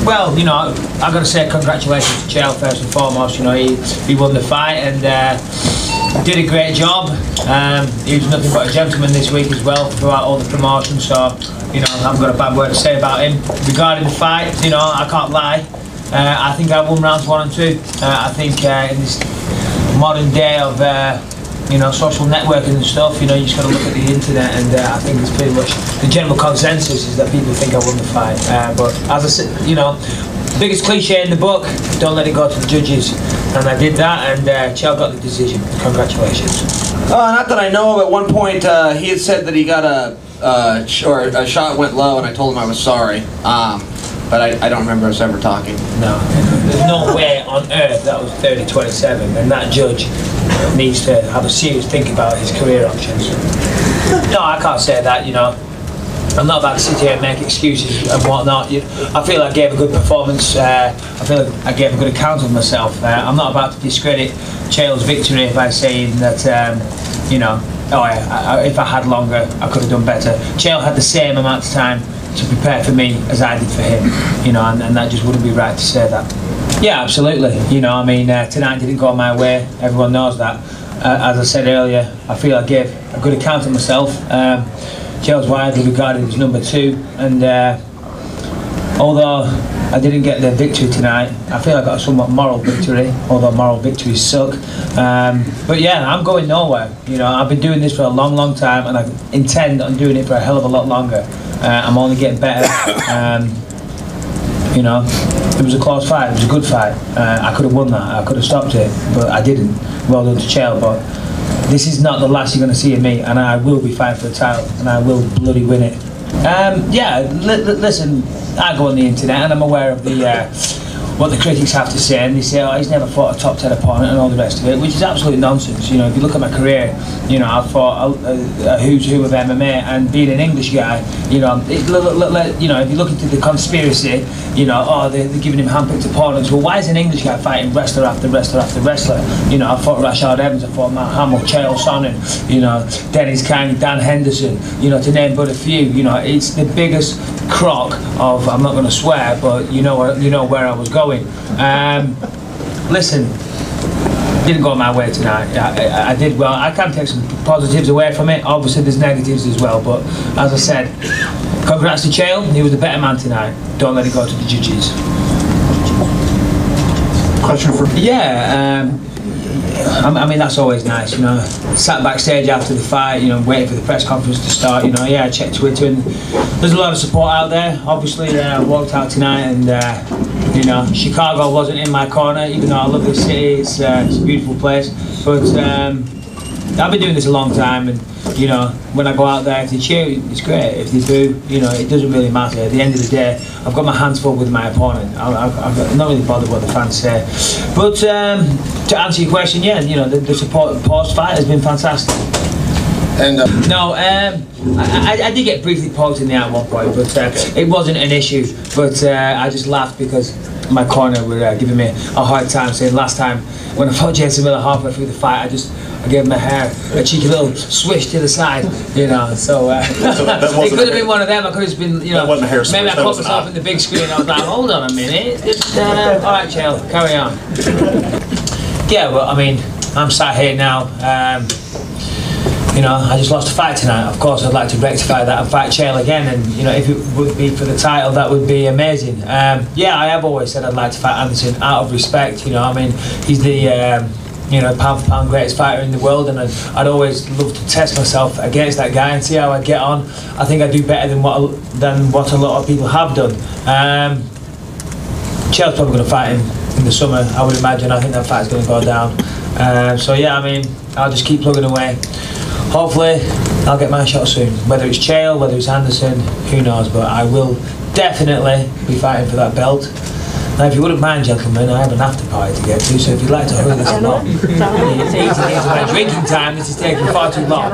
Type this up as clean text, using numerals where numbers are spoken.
Well, you know, I've got to say congratulations to Chael first and foremost. You know, he won the fight and did a great job. He was nothing but a gentleman this week as well throughout all the promotion. So, you know, I haven't got a bad word to say about him. Regarding the fight, you know, I can't lie. I think I won rounds 1 and 2. I think in this modern day of you know, social networking and stuff, you know, you just got to look at the internet, and I think it's pretty much the general consensus is that people think I won the fight. But as I said, you know, biggest cliche in the book, don't let it go to the judges, and I did that, and Chael got the decision. Congratulations. Not that I know of. At one point, he had said that he got a shot went low, and I told him I was sorry. But I don't remember us ever talking. No, there's no way on earth that was 30-27, and that judge needs to have a serious think about his career options. No, I can't say that, you know. I'm not about to sit here and make excuses and whatnot. I feel I gave a good performance. I feel like I gave a good account of myself. I'm not about to discredit Chael's victory by saying that, you know, oh, if I had longer, I could have done better. Chael had the same amount of time to prepare for me as I did for him, you know, and that just wouldn't be right to say that. Yeah, absolutely. You know, I mean, tonight didn't go my way. Everyone knows that. As I said earlier, I feel I gave a good account of myself. Chael's widely regarded as number 2, and although I didn't get the victory tonight, I feel I got a somewhat moral victory, although moral victories suck. But yeah, I'm going nowhere. You know, I've been doing this for a long, long time, and I intend on doing it for a hell of a lot longer. I'm only getting better. You know, it was a close fight, it was a good fight. I could have won that, I could have stopped it, but I didn't. Well done to Chael, but this is not the last you're going to see of me, and I will be fighting for the title, and I will bloody win it. Yeah, listen, I go on the internet and I'm aware of the what the critics have to say, and they say, oh, he's never fought a top 10 opponent and all the rest of it, which is absolute nonsense. You know, if you look at my career, you know, I've fought a who's who of MMA, and being an English guy, you know, you know, if you look into the conspiracy, you know, oh, they're giving him handpicked opponents. Well, why is an English guy fighting wrestler after wrestler after wrestler? You know, I fought Rashad Evans, I fought Matt Hamill, Chael Sonnen, you know, Dennis Kang, Dan Henderson, you know, to name but a few. You know, it's the biggest crock of, I'm not going to swear, but you know where I was going. Listen, didn't go my way tonight. I did well. I can take some positives away from it. Obviously there's negatives as well, but as I said, congrats to Chael, he was the better man tonight. Don't let it go to the judges. Question for... Yeah, I mean, that's always nice, you know. Sat backstage after the fight, you know, waiting for the press conference to start, you know. Yeah, I checked Twitter, and there's a lot of support out there. Obviously, I walked out tonight, and you know, Chicago wasn't in my corner, even though I love this city. It's a beautiful place. But I've been doing this a long time, and you know, when I go out there, if they cheer, it's great. If they boo, you know, it doesn't really matter. At the end of the day, I've got my hands full with my opponent. I'm not really bothered what the fans say. But to answer your question, yeah, you know, the support post-fight has been fantastic. And no, I did get briefly poked in the eye at one point, but it wasn't an issue. But I just laughed because my corner were giving me a hard time, saying last time when I fought Jason Miller halfway through the fight, I gave my hair a cheeky little swish to the side, you know. So, it could have been one of them. I could have been, you know, maybe I put myself in the big screen. I was like, hold on a minute. All right, Chael, carry on. Yeah, well, I mean, I'm sat here now. You know, I just lost a fight tonight. Of course, I'd like to rectify that and fight Chael again. And you know, if it would be for the title, that would be amazing. Yeah, I have always said I'd like to fight Anderson out of respect. You know, I mean, he's the you know, pound for pound greatest fighter in the world, and I'd always love to test myself against that guy and see how I get on. I think I do better than what a lot of people have done. Chael's probably going to fight him in the summer, I would imagine. I think that fight's going to go down. So yeah, I mean, I'll just keep plugging away. Hopefully, I'll get my shot soon. Whether it's Chael, whether it's Anderson, who knows? But I will definitely be fighting for that belt. Now, if you wouldn't mind, gentlemen, I have an after party to get to, so if you'd like to hurry this along, it's easy to get to my drinking time. This is taking far too long.